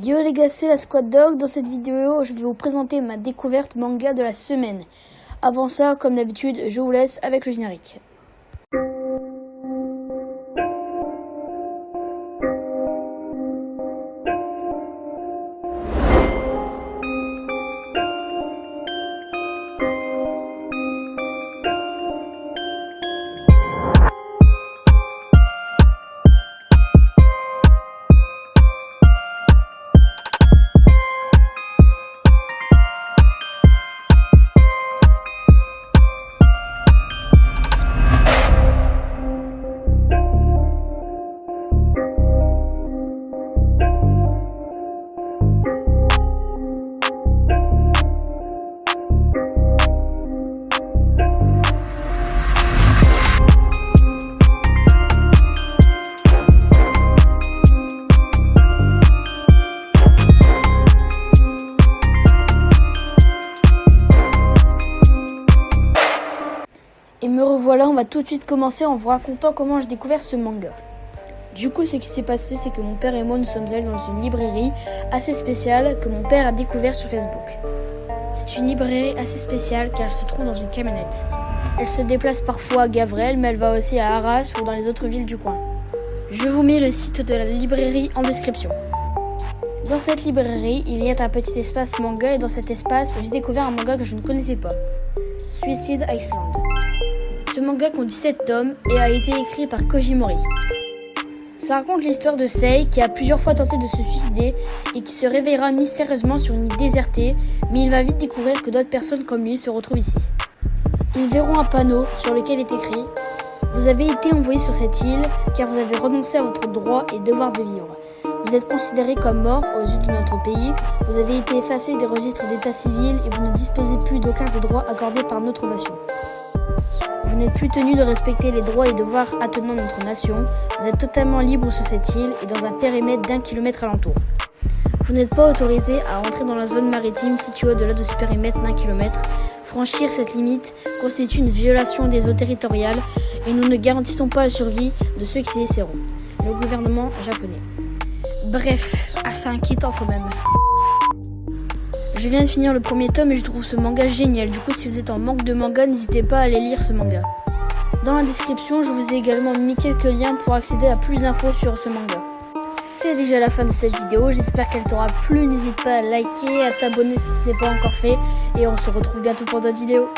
Yo les gars, c'est la Squad Dog. Dans cette vidéo, je vais vous présenter ma découverte manga de la semaine. Avant ça, comme d'habitude, je vous laisse avec le générique. Et me revoilà, on va tout de suite commencer en vous racontant comment j'ai découvert ce manga. Du coup, ce qui s'est passé, c'est que mon père et moi, nous sommes allés dans une librairie assez spéciale que mon père a découvert sur Facebook. C'est une librairie assez spéciale car elle se trouve dans une camionnette. Elle se déplace parfois à Gavrel, mais elle va aussi à Arras ou dans les autres villes du coin. Je vous mets le site de la librairie en description. Dans cette librairie, il y a un petit espace manga et dans cet espace, j'ai découvert un manga que je ne connaissais pas. Suicide Island. Ce manga compte 17 tomes et a été écrit par Koji Mori. Ça raconte l'histoire de Sei qui a plusieurs fois tenté de se suicider et qui se réveillera mystérieusement sur une île désertée, mais il va vite découvrir que d'autres personnes comme lui se retrouvent ici. Ils verront un panneau sur lequel est écrit « Vous avez été envoyé sur cette île car vous avez renoncé à votre droit et devoir de vivre. Vous êtes considéré comme mort aux yeux de notre pays, vous avez été effacé des registres d'état civil et vous ne disposez plus d'aucun des droits accordés par notre nation. Vous n'êtes plus tenu de respecter les droits et devoirs attenant notre nation. Vous êtes totalement libre sur cette île et dans un périmètre d'1 kilomètre alentour. Vous n'êtes pas autorisé à entrer dans la zone maritime située au-delà de ce périmètre d'1 kilomètre. Franchir cette limite constitue une violation des eaux territoriales et nous ne garantissons pas la survie de ceux qui y essaieront. Le gouvernement japonais. Bref, assez inquiétant quand même. Je viens de finir le premier tome et je trouve ce manga génial. Du coup, si vous êtes en manque de manga, n'hésitez pas à aller lire ce manga. Dans la description, je vous ai également mis quelques liens pour accéder à plus d'infos sur ce manga. C'est déjà la fin de cette vidéo, j'espère qu'elle t'aura plu. N'hésite pas à liker, à t'abonner si ce n'est pas encore fait. Et on se retrouve bientôt pour d'autres vidéos.